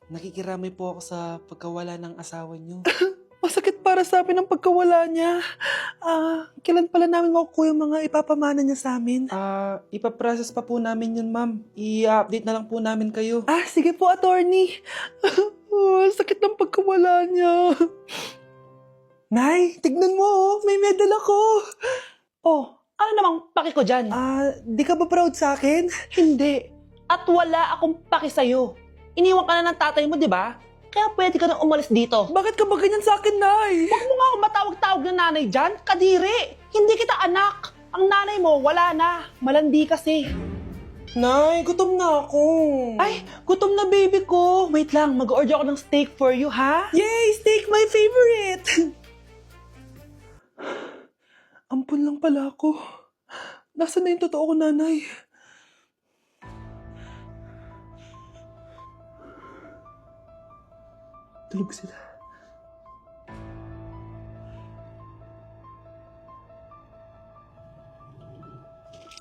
Nakikiramay po ako sa pagkawala ng asawa niyo. Masakit para sa amin ang pagkawala niya. Kailan pala namin makukuha yung mga ipapamana niya sa amin? Ipaprocess pa po namin yun, ma'am. I-update na lang po namin kayo. Sige po, attorney. Sakit ng pagkawala niya. Nay, tignan mo, may medal ako. Ano namang paki ko dyan? Di ka ba proud sa akin? Hindi. At wala akong paki sa'yo. Iniwan ka na ng tatay mo, di ba? Kaya pwede ka na umalis dito. Bakit ka ba ganyan sa akin, Nay? Huwag mo nga akong matawag-tawag na nanay dyan. Kadiri. Hindi kita anak. Ang nanay mo, wala na. Malandi kasi. Nay, gutom na ako. Ay, gutom na baby ko. Wait lang, mag-order ako ng steak for you, ha? Yay! Steak, my favorite! Ampun lang pala ako. Nasaan na yung totoo ko, nanay? Tulog sila.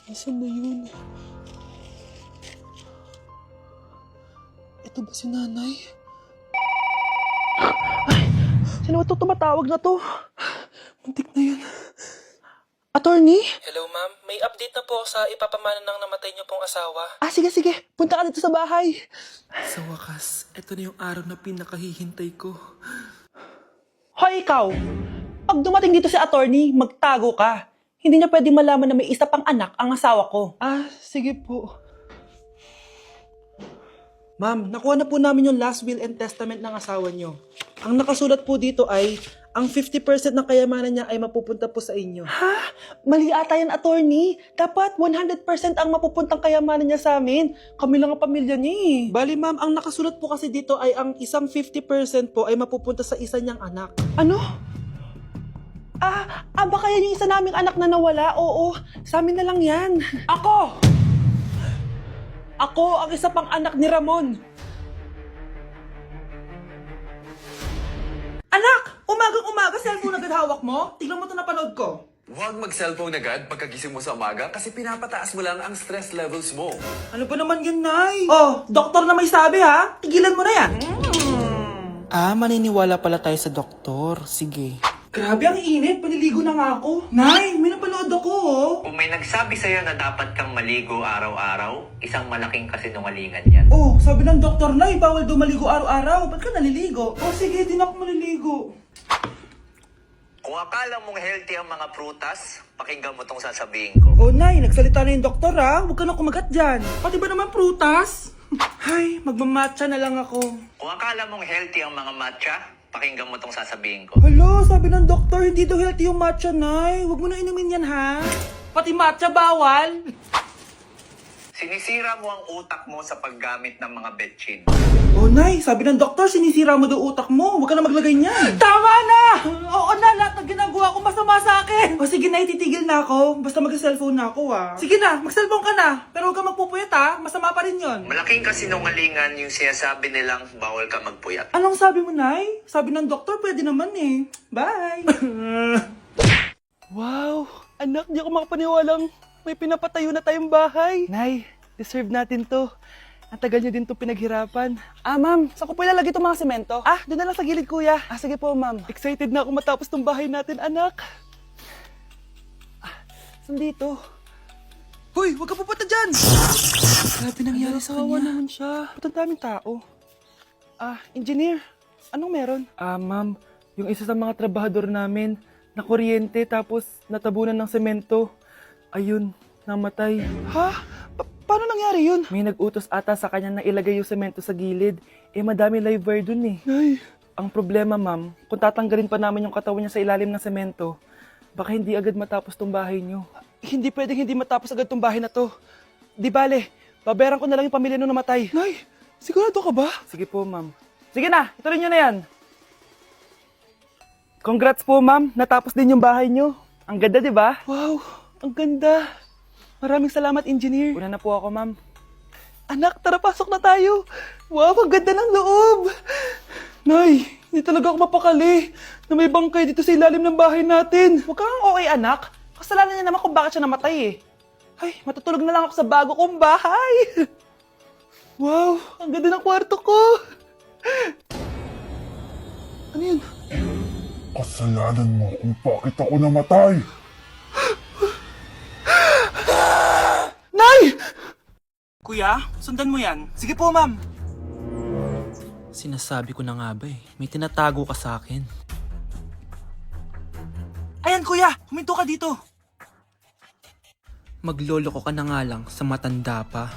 Nasaan na yun? Ito ba si nanay? Sino ito tumatawag na to? Muntik na yun. Attorney? Hello, ma'am. May update na po sa ipapamana ng namatay niyo pong asawa. Sige. Punta ka dito sa bahay. Sa wakas, ito na yung araw na pinakahihintay ko. Hoy, ikaw! Pag dumating dito si attorney, magtago ka. Hindi niya pwede malaman na may isa pang anak ang asawa ko. Sige po. Ma'am, nakuha na po namin yung last will and testament ng asawa niyo. Ang nakasulat po dito ay, ang 50% ng kayamanan niya ay mapupunta po sa inyo. Mali ata yan, attorney. Dapat 100% ang mapupuntang kayamanan niya sa amin. Kami lang ang pamilya niya eh. Bali, ma'am, ang nakasulat po kasi dito ay ang isang 50% po ay mapupunta sa isa niyang anak. Ano? Baka yan yung isa naming anak na nawala. Oo, sa amin na lang yan. Ako ang isa pang anak ni Ramon. Anak! Umagang-umaga, cellphone agad hawak mo? Tignan mo ito napanood ko. Huwag mag-cellphone agad pagkagising mo sa umaga kasi pinapataas mo lang ang stress levels mo. Ano ba naman yun, Nay? Oh, doktor na may sabi ha. Tigilan mo na yan. Maniniwala pala tayo sa doktor. Sige. Grabe, ang init. Paniligo na nga ako. Nay, may napanood ako oh. Kung may nagsabi sa'yo na dapat kang maligo araw-araw, isang malaking kasinungalingan yan. Oh, sabi ng doktor, Nay, bawal daw maligo araw-araw. Ba't ka naliligo? Oh, sige, din ako maliligo. Kung akala mong healthy ang mga prutas, pakinggan mo tong sasabihin ko. Oh, Nay, nagsalita na yung doktor ha. Huwag ka na kumagat dyan. Pati ba naman prutas? Ay, magmamatcha na lang ako. Kung akala mong healthy ang mga matcha, pakinggan mo tong sasabihin ko. Hala, sabi ng doktor, hindi daw healthy yung matcha, Nay. Huwag mo na inumin yan, ha? Pati matcha bawal. Sinisira mo ang utak mo sa paggamit ng mga betchin. Oh, Nay, sabi ng doktor, sinisira mo daw utak mo. Huwag ka na maglagay niyan. Tama na! Oo na, lahat ng ginagawa ko masama sa akin. O sige na, titigil na ako. Basta mag-cellphone na ako, ha. Sige na, mag-cellphone ka na. Pero huwag ka magpupuyat, ha. Masama pa rin yon. Malaking kasinungalingan yung sinasabi nilang bawal ka magpuyat. Anong sabi mo, Nay? Sabi ng doktor, pwede naman eh. Bye! Wow, anak, di ako makapaniwalang may pinapatayo na tayong bahay. Nay, deserve natin to. Ang tagal niyo din to pinaghirapan. Ma'am, saan ko po ilalagay itong mga semento? Doon na lang sa gilid, kuya. Sige po, ma'am. Excited na ako matapos tong bahay natin, anak. Saan dito? Hoy, huwag ka pupunta dyan! Grabe nangyari sa Kawawa kanya. naman siya. Ba't ang daming tao? Engineer, anong meron? Ma'am, yung isa sa mga trabahador namin, nakuryente tapos natabunan ng semento. Ayun, namatay. Paano nangyari yun? May nag-utos ata sa kanya na ilagay yung semento sa gilid. Madami live wire dun eh. Nay. Ang problema, ma'am, kung tatanggalin pa namin yung katawan niya sa ilalim ng semento, baka hindi agad matapos tong bahay niyo. Hindi pwedeng hindi matapos agad tong bahay na to. Di bale, babayaran ko na lang yung pamilya nung namatay. Nay, sigurado ka ba? Sige po, ma'am. Sige na, ituloy niyo na yan. Congrats po, ma'am. Natapos din yung bahay niyo. Ang ganda, di ba? Wow, ang ganda. Maraming salamat, engineer. Una na po ako, ma'am. Anak, tara pasok na tayo. Wow, ang ganda ng loob. Nay, hindi talaga ako mapakali na may bangkay dito sa ilalim ng bahay natin. Huwag kang okay, anak. Kasalanan niya naman kung bakit siya namatay eh. Ay, matutulog na lang ako sa bago kong bahay. Wow, ang ganda ng kwarto ko. kasalanan mo kung bakit ako namatay. Nay! Kuya, sundan mo yan. Sige po, ma'am. Sinasabi ko na nga ba eh, may tinatago ka sa akin. Ayan, kuya. Huminto ka dito. Maglolo ko ka na nga lang sa matanda pa.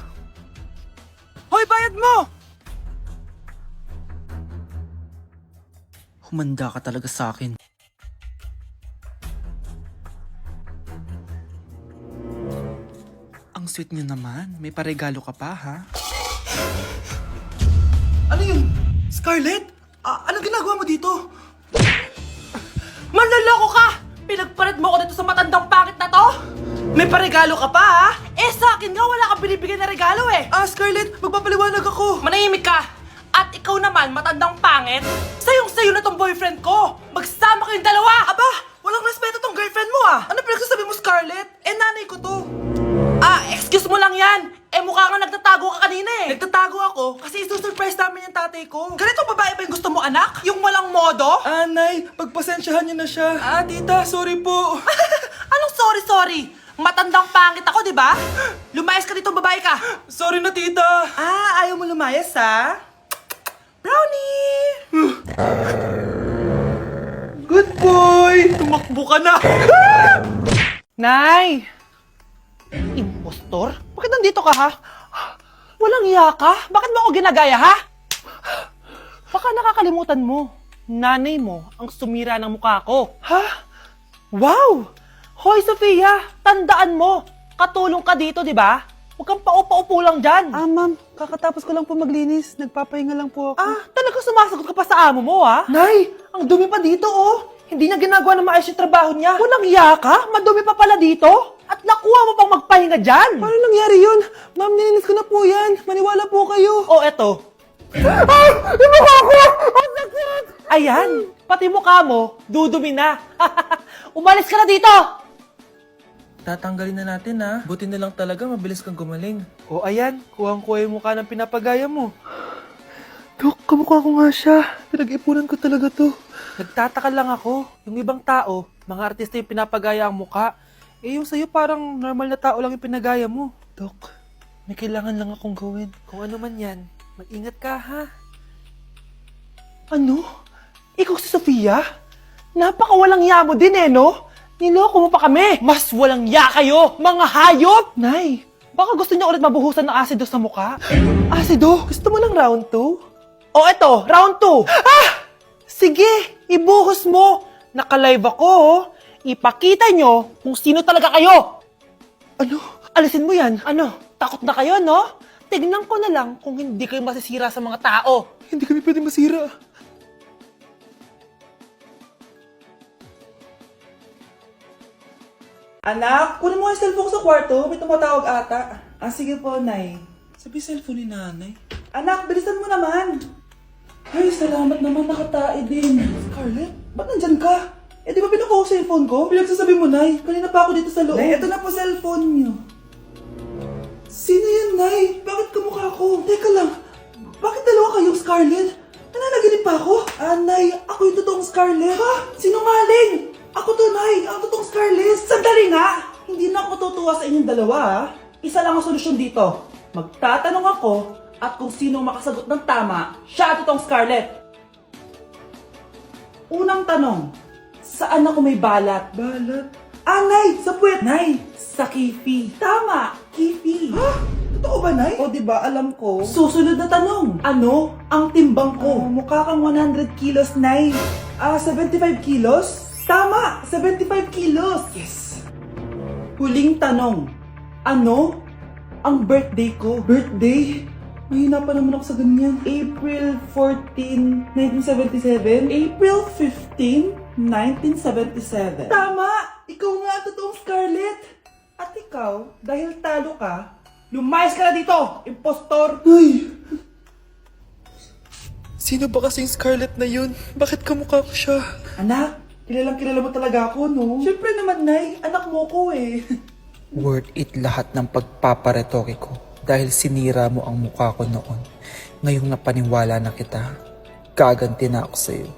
Hoy, bayad mo! Humanda ka talaga sa akin. Ang sweet niyo naman, may paregalo ka pa ha? Ano yun? Scarlett? Anong ginagawa mo dito? Manloloko ka! Pinagpalit mo ako dito sa matandang pangit na to? May paregalo ka pa, ha? Eh, sa akin nga, wala kang binibigyan na regalo, eh. Scarlett, magpapaliwanag ako. Manahimik ka! At ikaw naman, matandang pangit, sayong-sayo na tong boyfriend ko! Magsama kayong dalawa! Aba, walang respeto tong girlfriend mo Ano pinagsasabi mo, Scarlett? Nanay ko to. Excuse mo lang yan! Eh, mukha nga nagtatago ka kanina, eh. Nagtatago ako kasi isusurprise namin yung tatay ko. Ganitong babae ba yung gusto mo, anak? Yung walang modo? Nay, pagpasensyahan niyo na siya. Tita, sorry po. Anong sorry? Matandang pangit ako, di ba? Lumayas ka dito, babae ka! Sorry na, tita. Ayaw mo lumayas, ha? Brownie! Good boy! Tumakbo ka na! Nay! Impostor? Bakit nandito ka, ha? Walang iya ka? Bakit mo ako ginagaya, ha? Baka nakakalimutan mo. Nanay mo ang sumira ng mukha ko. Ha? Wow! Hoy, Sofia! Tandaan mo! Katulong ka dito, di ba? Huwag kang paupa-upo lang dyan. Ma'am, kakatapos ko lang po maglinis. Nagpapahinga lang po ako. Talaga sumasagot ka pa sa amo mo, ha? Nay, ang dumi pa dito, oh. Hindi na ginagawa na maayos yung trabaho niya. Walang iya ka? Madumi pa pala dito? At nakuha mo pang magpahinga dyan. Paano nangyari yun? Ma'am, nilinis ko na po yan. Maniwala po kayo. O, eto. Yung mukha ko! Ang sakit! Ayan, pati mukha mo, dudumi na. Umalis ka na dito! Tatanggalin na natin, ha? Buti na lang talaga, mabilis kang gumaling. O, ayan, kuhang-kuha yung mukha ng pinapagaya mo. Dok, kamukha ko nga siya. Pinag-ipunan ko talaga to. Nagtataka lang ako, yung ibang tao, mga artista yung pinapagaya ang mukha. Eh, yung sa'yo parang normal na tao lang yung pinagaya mo. Dok, may kailangan lang akong gawin. Kung ano man yan, mag-ingat ka, ha? Ano? Ikaw si Sofia? Napakawalang ya mo din, eh, no? Niloko mo pa kami! Mas walang ya kayo, mga hayop! Nay, Baka gusto niya ulit mabuhusan ng asido sa mukha. Asido, gusto mo ng round 2? O eto, round 2. Sige, ibuhos mo. Naka-live ako, oh. Ipakita nyo kung sino talaga kayo. Ano? Alisin mo yan. Ano, takot na kayo, no? Tignan ko na lang kung hindi kayo masisira sa mga tao. Hindi kami pwede masira. Anak, kunin mo yung cellphone ko sa kwarto. May tumatawag ata. Sige po, Nay. Sabi cellphone ni Nanay. Anak, bilisan mo naman. Ay, salamat naman. Nakatae din. Scarlett, ba't nandyan ka? Di ba pinukuha ko cellphone ko? Pinagsasabi mo, Nay. Kanina pa ako dito sa loob. Nay, ito na po cellphone niyo. Sino yan, Nay? Bakit kamukha ko? Teka lang. Bakit dalawa kayong Scarlett? Nananaginip pa ako? Nay, ako yung totoong Scarlett. Ha? Sinungaling! Ako to, Nay. Ang totoong Scarlett. Sandali nga! Hindi na ako tutuwa sa inyong dalawa, ha? Isa lang ang solusyon dito. Magtatanong ako at kung sino makasagot ng tama, siya ang totoong Scarlett. Unang tanong, saan ako may balat? Balat? Nay! Sa puwet! Nay! Sa kifi. Tama! Kifi. Ha? Totoo ba, Nay? O, diba? Alam ko. Susunod na tanong. Ano ang timbang ko? Mukha kang 100 kilos, Nay. 75 kilos? Tama! 75 kilos! Yes! Huling tanong. Ano ang birthday ko? Birthday? Mahina pa naman ako sa ganyan. April 14, 1977? April 15, 1977. Tama! Ikaw nga ang totoong Scarlett! At ikaw, dahil talo ka, lumayas ka na dito, impostor! Ay! Sino ba kasing Scarlett na yun? Bakit kamukha ko siya? Anak, kilalang kilala mo talaga ako, no? Siyempre naman, Nay. Anak mo ko eh. Worth it lahat ng pagpaparetoke ko dahil sinira mo ang mukha ko noon. Ngayong napaniwala na kita, gaganti na ako sa'yo.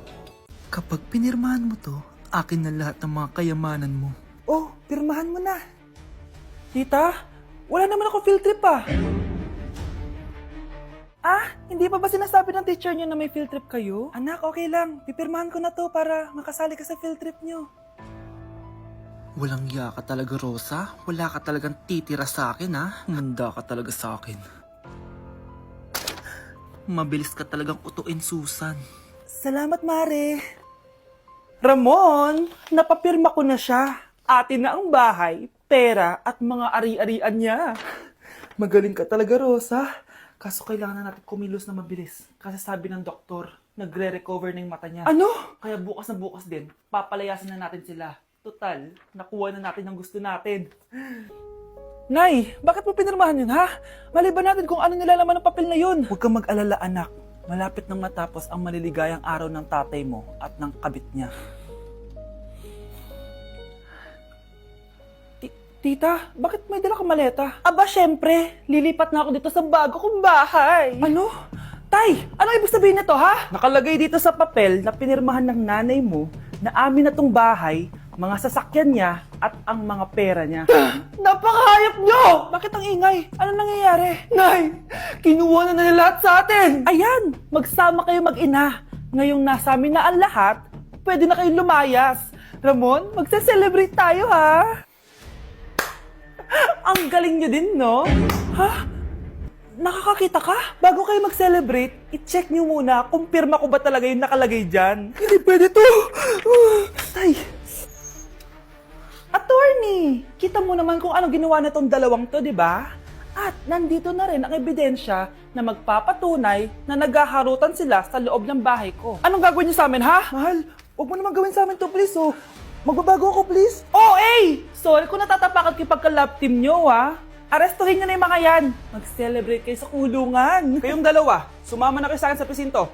Kapag pinirmahan mo to, akin na lahat ng mga kayamanan mo. Oh, pirmahan mo na. Tita, wala naman ako field trip ah. Ah, hindi pa ba sinasabi ng teacher niyo na may field trip kayo? Anak, okay lang. Pipirmahan ko na to para makasali ka sa field trip niyo. Walang iya ka talaga, Rosa. Wala ka talagang titira sa akin, ha? Manda ka talaga sa akin. Mabilis ka talagang utuin, Susan. Salamat, Mare. Ramon, napapirma ko na siya. Atin na ang bahay, pera at mga ari-arian niya. Magaling ka talaga, Rosa. Kaso kailangan na natin kumilos na mabilis. Kasi sabi ng doktor, nagre-recover na yung mata niya. Ano? Kaya bukas na bukas din, papalayasin na natin sila. Total, nakuha na natin ang gusto natin. Nay, bakit mo pinirmahan yun, ha? Maliban natin kung ano nilalaman ng papel na yun. Huwag kang mag-alala, anak. Malapit nang matapos ang maliligayang araw ng tatay mo at ng kabit niya. Tita, bakit may dala kang maleta? Aba, syempre. Lilipat na ako dito sa bago kong bahay. Ano? Tay, ano ibig sabihin nito, ha? Nakalagay dito sa papel na pinirmahan ng nanay mo na amin na tong bahay, mga sasakyan niya at ang mga pera niya. Napakahayop nyo! Bakit ang ingay? Ano nangyayari? Nay, kinuha na nila lahat sa atin! Ayan, magsama kayo mag-ina. Ngayong nasa amin na ang lahat, pwede na kayong lumayas. Ramon, magse-celebrate tayo, ha? Ang galing nyo din, no? Ha? Nakakakita ka? Bago kayo mag-celebrate, i-check nyo muna kung pirma ko ba talaga yung nakalagay dyan. Hindi pwede to! Tay! Attorney! Kita mo naman kung ano ginawa na tong dalawang to, di ba? At nandito na rin ang ebidensya na magpapatunay na naghaharutan sila sa loob ng bahay ko. Anong gagawin niyo sa amin, ha? Mahal, huwag mo naman gawin sa amin to, please, oh. Magbabago ako, please. Oh, eh! Sorry kung natatapakan kayo pagka-love team nyo, ha? Arestuhin nyo na yung mga yan. Mag-celebrate kayo sa kulungan. Kayong dalawa, sumama na kayo sa akin sa presinto.